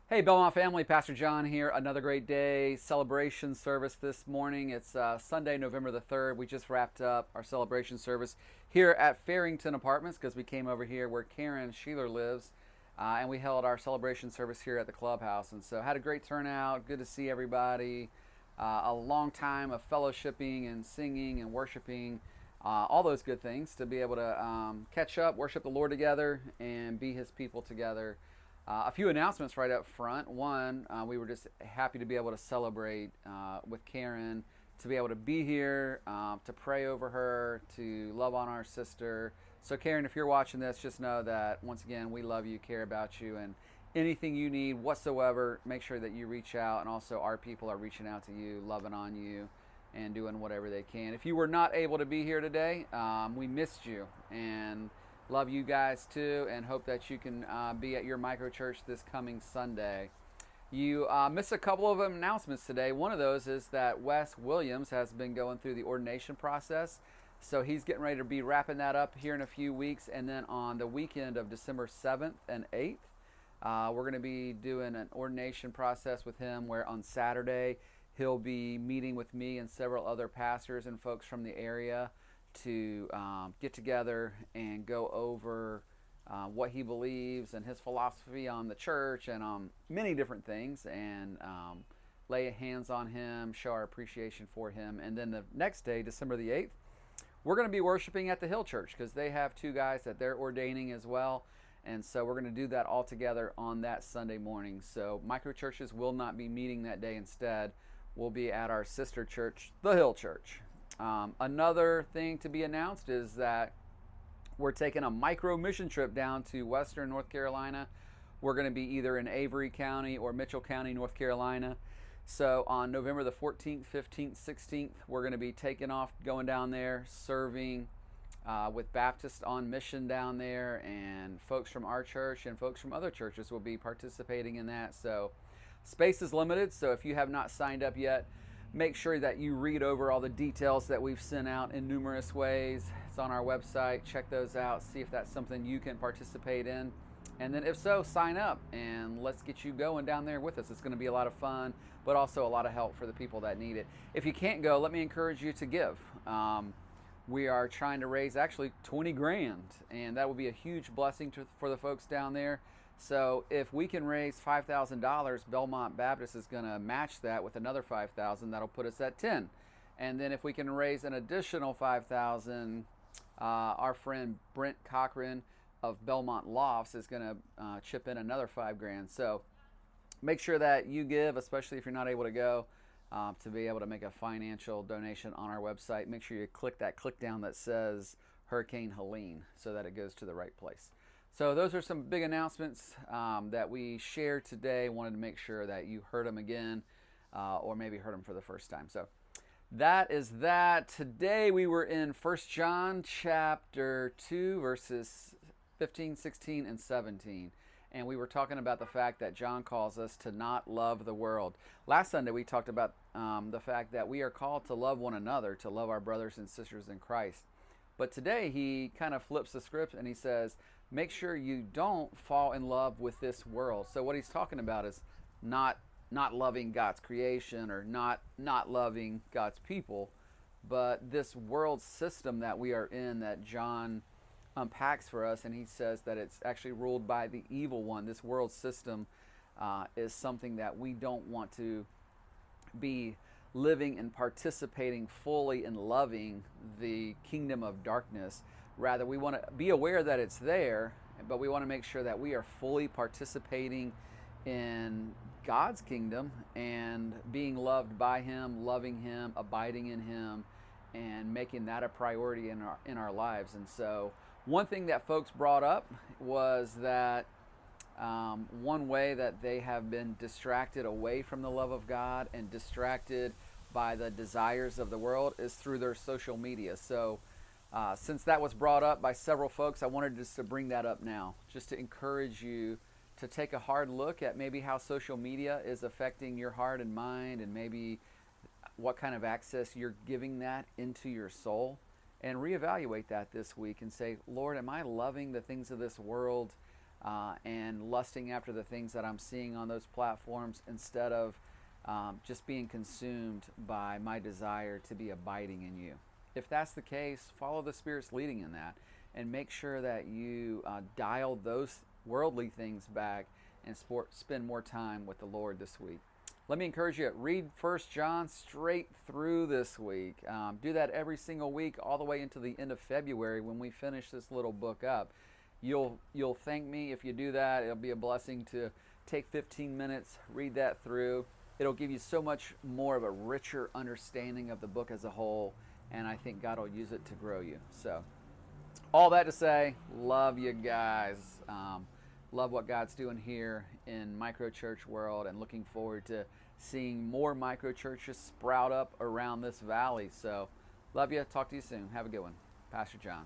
Hey, Belmont family, Pastor John here. Another great day, celebration service this morning. It's Sunday, November the 3rd. We just wrapped up our celebration service here at Farrington Apartments because we came over here where Karen Sheeler lives, and we held our celebration service here at the clubhouse. And so had a great turnout. Good to see everybody. A long time of fellowshipping and singing and worshiping, all those good things to be able to catch up, worship the Lord together, and be His people together. A few announcements right up front. One, we were just happy to be able to celebrate with Karen, to be able to be here, to pray over her, to love on our sister. So, Karen, if you're watching this, just know that once again, we love you, care about you, and anything you need whatsoever, make sure that you reach out. And also, our people are reaching out to you, loving on you, and doing whatever they can. If you were not able to be here today, we missed you. And love you guys too, and hope that you can be at your micro church this coming Sunday. You missed a couple of announcements today. One of those is that Wes Williams has been going through the ordination process. So he's getting ready to be wrapping that up here in a few weeks. And then on the weekend of December 7th and 8th, we're going to be doing an ordination process with him where on Saturday he'll be meeting with me and several other pastors and folks from the area to get together and go over what he believes and his philosophy on the church and many different things, and lay hands on him, show our appreciation for him. And then the next day, December the 8th, we're going to be worshiping at the Hill Church because they have two guys that they're ordaining as well. And so we're going to do that all together on that Sunday morning. So micro churches will not be meeting that day. Instead, we'll be at our sister church, the Hill Church. Another thing to be announced is that we're taking a micro mission trip down to Western North Carolina. We're going to be either in Avery County or Mitchell County, North Carolina. So on November the 14th, 15th, 16th, we're going to be taking off, going down there, serving with Baptist on Mission down there, and folks from our church and folks from other churches will be participating in that. So space is limited, so if you have not signed up yet, make sure that you read over all the details that we've sent out in numerous ways. It's on our website. Check those out. See if that's something you can participate in. And then if so, sign up and let's get you going down there with us. It's going to be a lot of fun, but also a lot of help for the people that need it. If you can't go, let me encourage you to give. We are trying to raise actually 20 grand, and that will be a huge blessing for the folks down there. So if we can raise $5,000, Belmont Baptist is going to match that with another $5,000. That'll put us at 10. And then if we can raise an additional $5,000, our friend Brent Cochran of Belmont Lofts is going to chip in another $5,000. So make sure that you give, especially if you're not able to go, to be able to make a financial donation on our website. Make sure you click that click down that says Hurricane Helene so that it goes to the right place. So those are some big announcements that we shared today. Wanted to make sure that you heard them again, or maybe heard them for the first time. So that is that. Today we were in 1 John chapter 2, verses 15, 16, and 17. And we were talking about the fact that John calls us to not love the world. Last Sunday we talked about the fact that we are called to love one another, to love our brothers and sisters in Christ. But today he kind of flips the script and he says, make sure you don't fall in love with this world. So what he's talking about is not loving God's creation or not loving God's people, but this world system that we are in that John unpacks for us, and he says that it's actually ruled by the evil one. This world system is something that we don't want to be living and participating fully in loving the kingdom of darkness. Rather, we want to be aware that it's there, but we want to make sure that we are fully participating in God's kingdom and being loved by Him, loving Him, abiding in Him, and making that a priority in our lives. And so one thing that folks brought up was that one way that they have been distracted away from the love of God and distracted by the desires of the world is through their social media. So since that was brought up by several folks, I wanted just to bring that up now, just to encourage you to take a hard look at maybe how social media is affecting your heart and mind, and maybe what kind of access you're giving that into your soul, and reevaluate that this week and say, Lord, am I loving the things of this world and lusting after the things that I'm seeing on those platforms instead of just being consumed by my desire to be abiding in you. If that's the case, follow the Spirit's leading in that and make sure that you dial those worldly things back and spend more time with the Lord this week. Let me encourage you, read 1 John straight through this week. Do that every single week all the way into the end of February when we finish this little book up. You'll thank me if you do that. It'll be a blessing to take 15 minutes, read that through. It'll give you so much more of a richer understanding of the book as a whole, and I think God will use it to grow you. So, all that to say, love you guys. Love what God's doing here in microchurch world, and looking forward to seeing more microchurches sprout up around this valley. So, love you. Talk to you soon. Have a good one. Pastor John.